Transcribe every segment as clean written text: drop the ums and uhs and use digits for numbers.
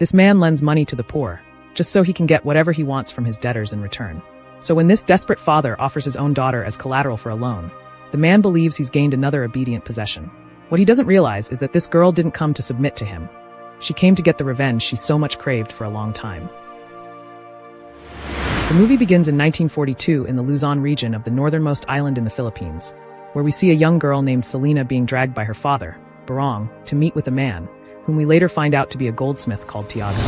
This man lends money to the poor, just so he can get whatever he wants from his debtors in return. So when this desperate father offers his own daughter as collateral for a loan, the man believes he's gained another obedient possession. What he doesn't realize is that this girl didn't come to submit to him. She came to get the revenge she so much craved for a long time. The movie begins in 1942 in the Luzon region of the northernmost island in the Philippines, where we see a young girl named Selina being dragged by her father, Barong, to meet with a man, whom we later find out to be a goldsmith called Tiago.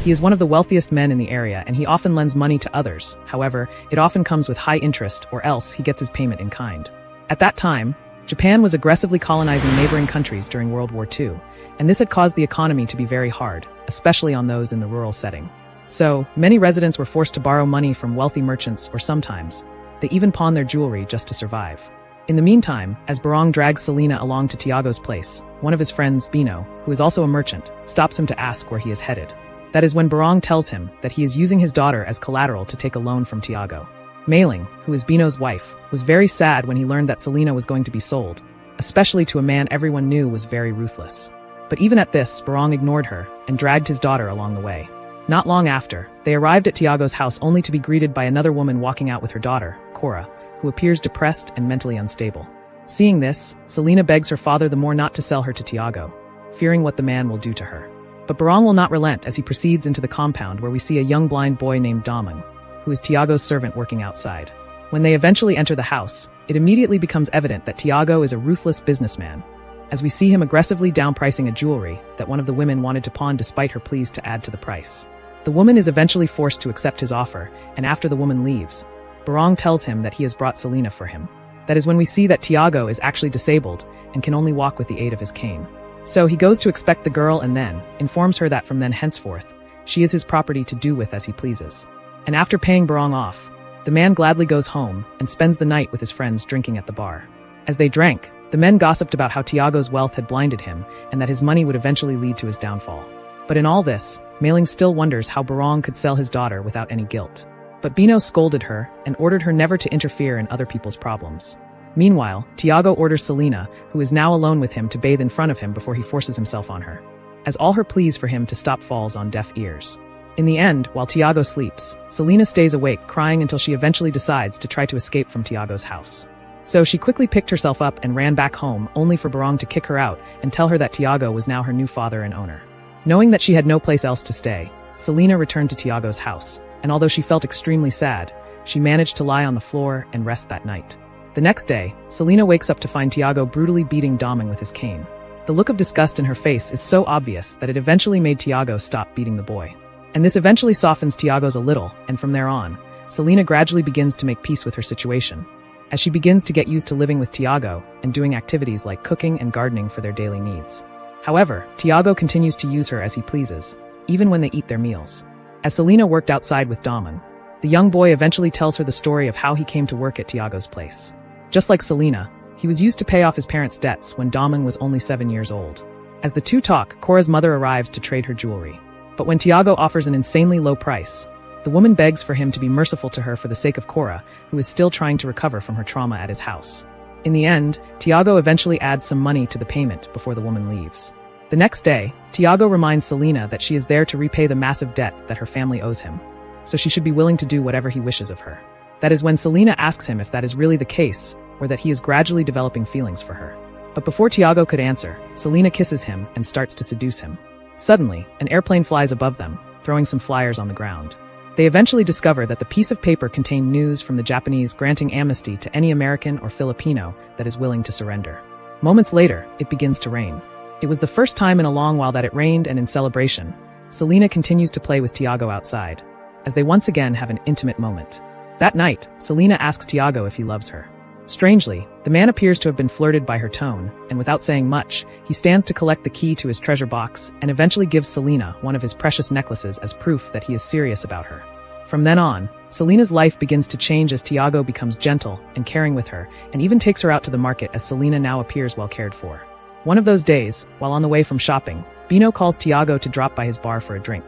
He is one of the wealthiest men in the area, and he often lends money to others. However, it often comes with high interest, or else he gets his payment in kind. At that time, Japan was aggressively colonizing neighboring countries during World War II, and this had caused the economy to be very hard, especially on those in the rural setting. So, many residents were forced to borrow money from wealthy merchants, or sometimes, they even pawned their jewelry just to survive. In the meantime, as Barong drags Selina along to Tiago's place, one of his friends, Bino, who is also a merchant, stops him to ask where he is headed. That is when Barong tells him that he is using his daughter as collateral to take a loan from Tiago. Mailing, who is Bino's wife, was very sad when he learned that Selina was going to be sold, especially to a man everyone knew was very ruthless. But even at this, Barong ignored her and dragged his daughter along the way. Not long after, they arrived at Tiago's house only to be greeted by another woman walking out with her daughter, Cora, who appears depressed and mentally unstable. Seeing this, Selina begs her father the more not to sell her to Tiago, fearing what the man will do to her. But Barong will not relent as he proceeds into the compound where we see a young blind boy named Damang, who is Tiago's servant working outside. When they eventually enter the house, it immediately becomes evident that Tiago is a ruthless businessman, as we see him aggressively downpricing a jewelry that one of the women wanted to pawn despite her pleas to add to the price. The woman is eventually forced to accept his offer, and after the woman leaves, Barong tells him that he has brought Selina for him. That is when we see that Tiago is actually disabled and can only walk with the aid of his cane. So he goes to expect the girl and then informs her that from then henceforth, she is his property to do with as he pleases. And after paying Barong off, the man gladly goes home and spends the night with his friends drinking at the bar. As they drank, the men gossiped about how Tiago's wealth had blinded him and that his money would eventually lead to his downfall. But in all this, Mailing still wonders how Barong could sell his daughter without any guilt. But Bino scolded her and ordered her never to interfere in other people's problems. Meanwhile, Tiago orders Selina, who is now alone with him, to bathe in front of him before he forces himself on her, as all her pleas for him to stop falls on deaf ears. In the end, while Tiago sleeps, Selina stays awake, crying until she eventually decides to try to escape from Tiago's house. So she quickly picked herself up and ran back home, only for Barong to kick her out and tell her that Tiago was now her new father and owner. Knowing that she had no place else to stay, Selina returned to Tiago's house, and although she felt extremely sad, she managed to lie on the floor and rest that night. The next day, Selina wakes up to find Tiago brutally beating Damang with his cane. The look of disgust in her face is so obvious that it eventually made Tiago stop beating the boy. And this eventually softens Tiago's a little, and from there on, Selina gradually begins to make peace with her situation, as she begins to get used to living with Tiago and doing activities like cooking and gardening for their daily needs. However, Tiago continues to use her as he pleases, even when they eat their meals. As Selina worked outside with Damang, the young boy eventually tells her the story of how he came to work at Tiago's place. Just like Selina, he was used to pay off his parents' debts when Damang was only 7 years old. As the two talk, Cora's mother arrives to trade her jewelry. But when Tiago offers an insanely low price, the woman begs for him to be merciful to her for the sake of Cora, who is still trying to recover from her trauma at his house. In the end, Tiago eventually adds some money to the payment before the woman leaves. The next day, Tiago reminds Selina that she is there to repay the massive debt that her family owes him, so she should be willing to do whatever he wishes of her. That is when Selina asks him if that is really the case, or that he is gradually developing feelings for her. But before Tiago could answer, Selina kisses him and starts to seduce him. Suddenly, an airplane flies above them, throwing some flyers on the ground. They eventually discover that the piece of paper contained news from the Japanese granting amnesty to any American or Filipino that is willing to surrender. Moments later, it begins to rain. It was the first time in a long while that it rained, and in celebration, Selina continues to play with Tiago outside, as they once again have an intimate moment. That night, Selina asks Tiago if he loves her. Strangely, the man appears to have been flirted by her tone, and without saying much, he stands to collect the key to his treasure box and eventually gives Selina one of his precious necklaces as proof that he is serious about her. From then on, Selina's life begins to change as Tiago becomes gentle and caring with her, and even takes her out to the market as Selina now appears well cared for. One of those days, while on the way from shopping, Bino calls Tiago to drop by his bar for a drink.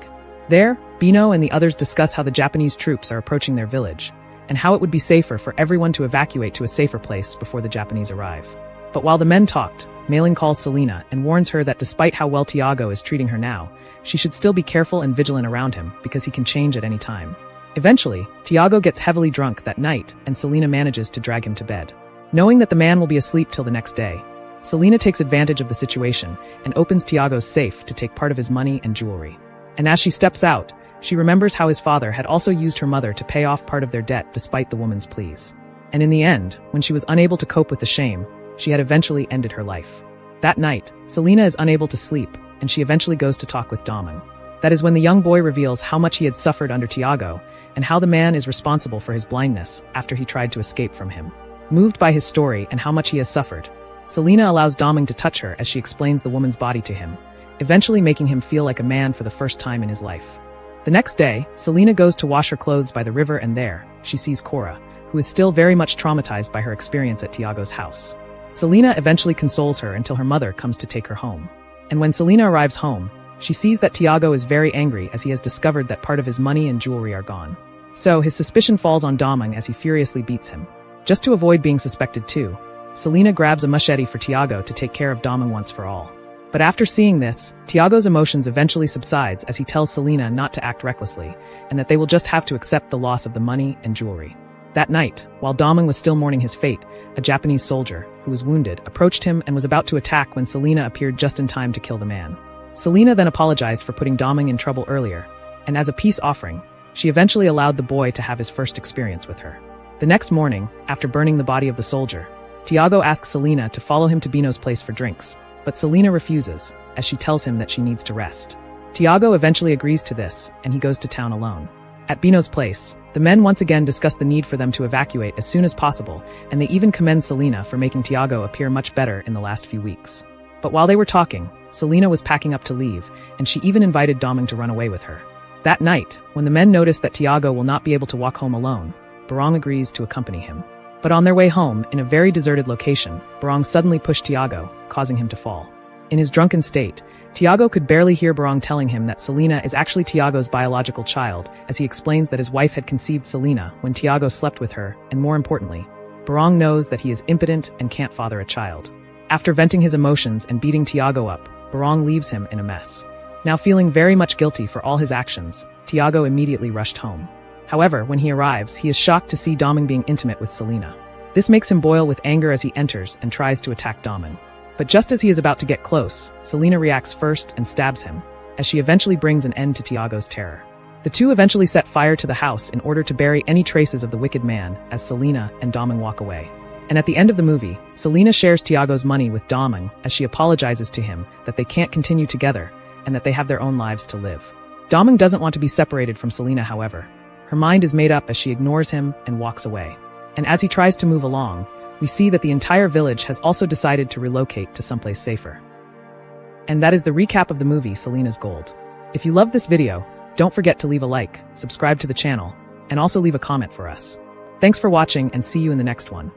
There, Bino and the others discuss how the Japanese troops are approaching their village, and how it would be safer for everyone to evacuate to a safer place before the Japanese arrive. But while the men talked, Mailing calls Selina and warns her that despite how well Tiago is treating her now, she should still be careful and vigilant around him because he can change at any time. Eventually, Tiago gets heavily drunk that night and Selina manages to drag him to bed. Knowing that the man will be asleep till the next day, Selina takes advantage of the situation and opens Tiago's safe to take part of his money and jewelry. And as she steps out, she remembers how his father had also used her mother to pay off part of their debt despite the woman's pleas. And in the end, when she was unable to cope with the shame, she had eventually ended her life. That night, Selina is unable to sleep, and she eventually goes to talk with Damon. That is when the young boy reveals how much he had suffered under Tiago, and how the man is responsible for his blindness after he tried to escape from him. Moved by his story and how much he has suffered, Selina allows Damon to touch her as she explains the woman's body to him, eventually making him feel like a man for the first time in his life. The next day, Selina goes to wash her clothes by the river and there, she sees Cora, who is still very much traumatized by her experience at Tiago's house. Selina eventually consoles her until her mother comes to take her home. And when Selina arrives home, she sees that Tiago is very angry as he has discovered that part of his money and jewelry are gone. So, his suspicion falls on Damon as he furiously beats him. Just to avoid being suspected too, Selina grabs a machete for Tiago to take care of Damon once for all. But after seeing this, Tiago's emotions eventually subsides as he tells Selina not to act recklessly, and that they will just have to accept the loss of the money and jewelry. That night, while Damon was still mourning his fate, a Japanese soldier, who was wounded, approached him and was about to attack when Selina appeared just in time to kill the man. Selina then apologized for putting Damon in trouble earlier, and as a peace offering, she eventually allowed the boy to have his first experience with her. The next morning, after burning the body of the soldier, Tiago asks Selina to follow him to Bino's place for drinks, but Selina refuses, as she tells him that she needs to rest. Tiago eventually agrees to this, and he goes to town alone. At Bino's place, the men once again discuss the need for them to evacuate as soon as possible, and they even commend Selina for making Tiago appear much better in the last few weeks. But while they were talking, Selina was packing up to leave, and she even invited Damon to run away with her. That night, when the men notice that Tiago will not be able to walk home alone, Barong agrees to accompany him. But on their way home, in a very deserted location, Barong suddenly pushed Tiago, causing him to fall. In his drunken state, Tiago could barely hear Barong telling him that Selina is actually Tiago's biological child, as he explains that his wife had conceived Selina when Tiago slept with her, and more importantly, Barong knows that he is impotent and can't father a child. After venting his emotions and beating Tiago up, Barong leaves him in a mess. Now feeling very much guilty for all his actions, Tiago immediately rushed home. However, when he arrives, he is shocked to see Damon being intimate with Selina. This makes him boil with anger as he enters and tries to attack Damon. But just as he is about to get close, Selina reacts first and stabs him, as she eventually brings an end to Tiago's terror. The two eventually set fire to the house in order to bury any traces of the wicked man as Selina and Damon walk away. And at the end of the movie, Selina shares Tiago's money with Damon as she apologizes to him that they can't continue together and that they have their own lives to live. Damon doesn't want to be separated from Selina, however. Her mind is made up as she ignores him and walks away. And as he tries to move along, we see that the entire village has also decided to relocate to someplace safer. And that is the recap of the movie Selina's Gold. If you loved this video, don't forget to leave a like, subscribe to the channel, and also leave a comment for us. Thanks for watching and see you in the next one.